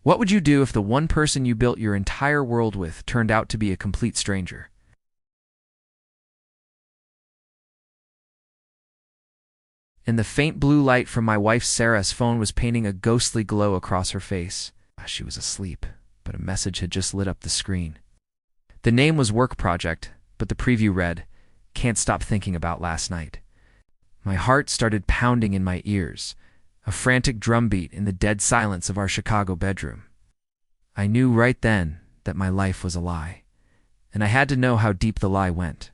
What would you do if the one person you built your entire world with turned out to be a complete stranger? In the faint blue light from my wife Sarah's phone was painting a ghostly glow across her face. She was asleep, but a message had just lit up the screen. The name was Work Project, but the preview read, "Can't stop thinking about last night." My heart started pounding in my ears, a frantic drumbeat in the dead silence of our Chicago bedroom. I knew right then that my life was a lie, and I had to know how deep the lie went.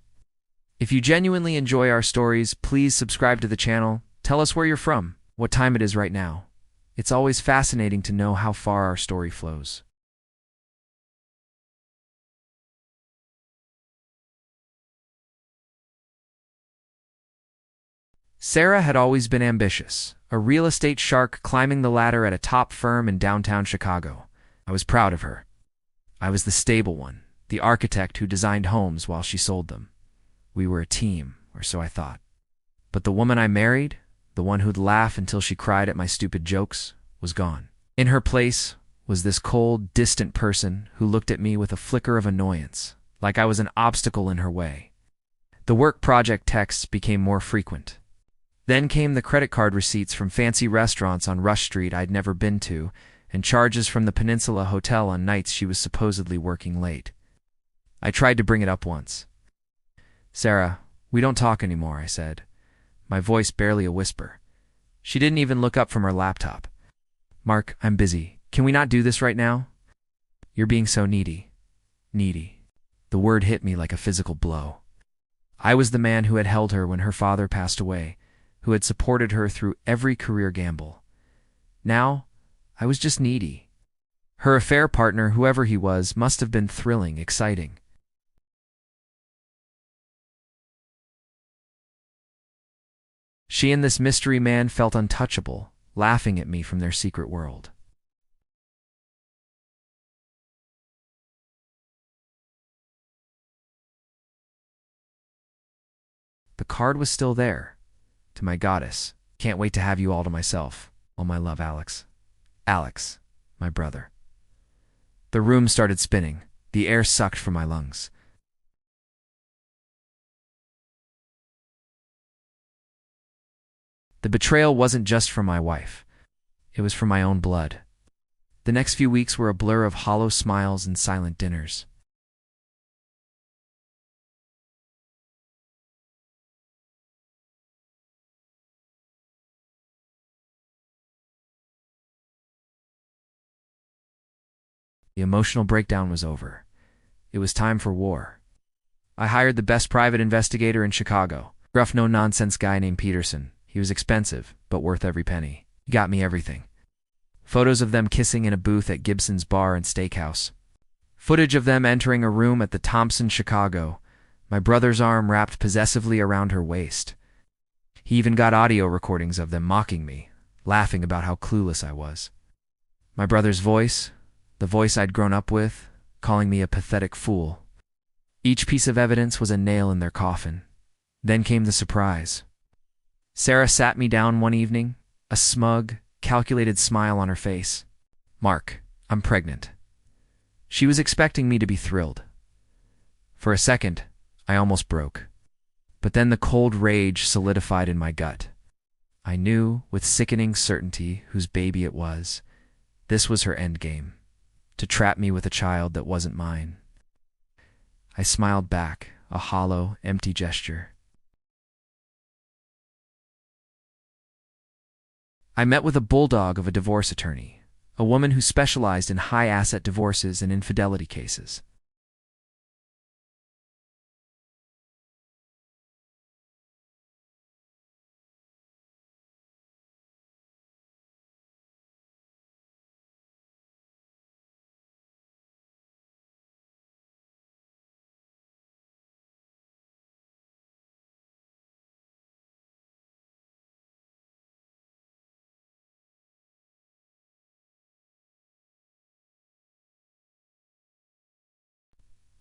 If you genuinely enjoy our stories, please subscribe to the channel. Tell us where you're from, what time it is right now. It's always fascinating to know how far our story flows. Sarah had always been ambitious, a real estate shark climbing the ladder at a top firm in downtown Chicago. I was proud of her. I was the stable one, the architect who designed homes while she sold them. We were a team, or so I thought. But the woman I married, the one who'd laugh until she cried at my stupid jokes, was gone. In her place was this cold, distant person who looked at me with a flicker of annoyance, like I was an obstacle in her way. The work project texts became more frequent. Then came the credit card receipts from fancy restaurants on Rush Street I'd never been to, and charges from the Peninsula Hotel on nights she was supposedly working late. I tried to bring it up once. "Sarah, we don't talk anymore," I said, my voice barely a whisper. She didn't even look up from her laptop. "Mark, I'm busy. Can we not do this right now?" "You're being so needy." Needy. The word hit me like a physical blow. I was the man who had held her when her father passed away, who had supported her through every career gamble. Now, I was just needy. Her affair partner, whoever he was, must have been thrilling, exciting. She and this mystery man felt untouchable, laughing at me from their secret world. The card was still there. To my goddess, "Can't wait to have you all to myself. All my love, Alex." Alex, my brother. The room started spinning, the air sucked from my lungs. The betrayal wasn't just from my wife. It was from my own blood. The next few weeks were a blur of hollow smiles and silent dinners. The emotional breakdown was over. It was time for war. I hired the best private investigator in Chicago, gruff no-nonsense guy named Peterson. He was expensive, but worth every penny. He got me everything. Photos of them kissing in a booth at Gibson's Bar and Steakhouse. Footage of them entering a room at the Thompson, Chicago, my brother's arm wrapped possessively around her waist. He even got audio recordings of them mocking me, laughing about how clueless I was. My brother's voice, the voice I'd grown up with, calling me a pathetic fool. Each piece of evidence was a nail in their coffin. Then came the surprise. Sarah sat me down one evening, a smug, calculated smile on her face. "Mark, I'm pregnant." She was expecting me to be thrilled. For a second, I almost broke. But then the cold rage solidified in my gut. I knew, with sickening certainty, whose baby it was. This was her endgame, to trap me with a child that wasn't mine. I smiled back, a hollow, empty gesture. I met with a bulldog of a divorce attorney, a woman who specialized in high-asset divorces and infidelity cases.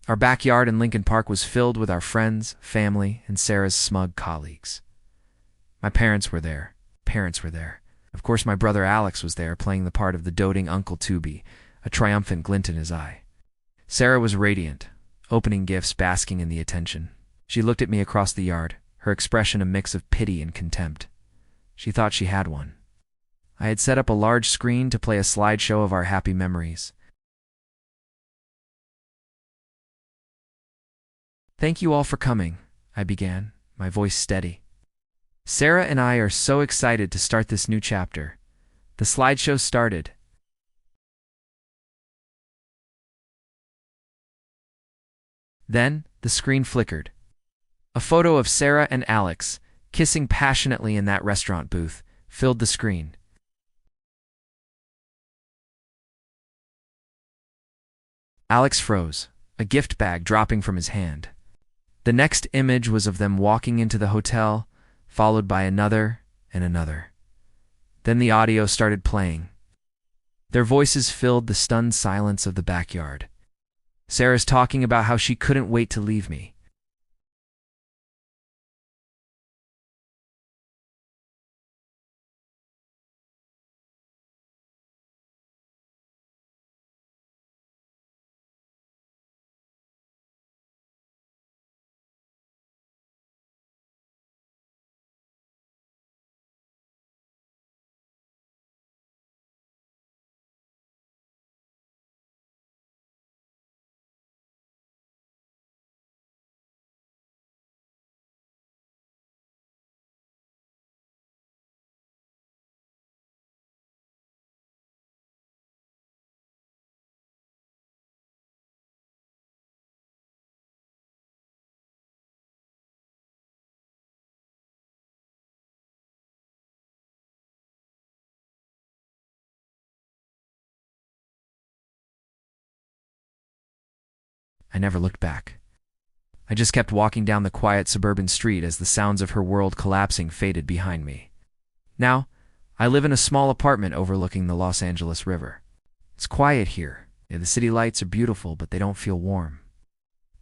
Our backyard in Lincoln Park was filled with our friends, family, and Sarah's smug colleagues. My parents were there. Of course, my brother Alex was there, playing the part of the doting Uncle Tubby, a triumphant glint in his eye. Sarah was radiant, opening gifts, basking in the attention. She looked at me across the yard, her expression a mix of pity and contempt. She thought she had one. I had set up a large screen to play a slideshow of our happy memories. "Thank you all for coming," I began, my voice steady. "Sarah and I are so excited to start this new chapter." The slideshow started. Then, the screen flickered. A photo of Sarah and Alex, kissing passionately in that restaurant booth, filled the screen. Alex froze, a gift bag dropping from his hand. The next image was of them walking into the hotel, followed by another and another. Then the audio started playing. Their voices filled the stunned silence of the backyard. Sarah's talking about how she couldn't wait to leave me. I never looked back. I just kept walking down the quiet suburban street as the sounds of her world collapsing faded behind me. Now, I live in a small apartment overlooking the Los Angeles River. It's quiet here. The city lights are beautiful, but they don't feel warm.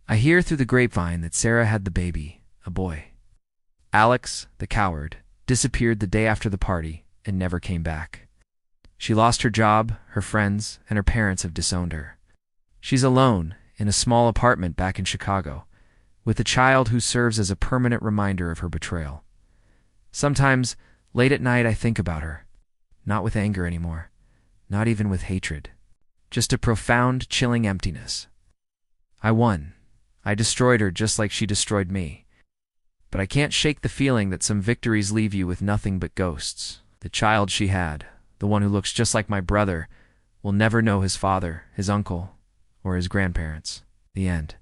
I hear through the grapevine that Sarah had the baby, a boy. Alex, the coward, disappeared the day after the party and never came back. She lost her job, her friends, and her parents have disowned her. She's alone in a small apartment back in Chicago, with a child who serves as a permanent reminder of her betrayal. Sometimes, late at night, I think about her, not with anger anymore, not even with hatred, just a profound, chilling emptiness. I won. I destroyed her just like she destroyed me. But I can't shake the feeling that some victories leave you with nothing but ghosts. The child she had, the one who looks just like my brother, will never know his father, his uncle, or his grandparents. The end.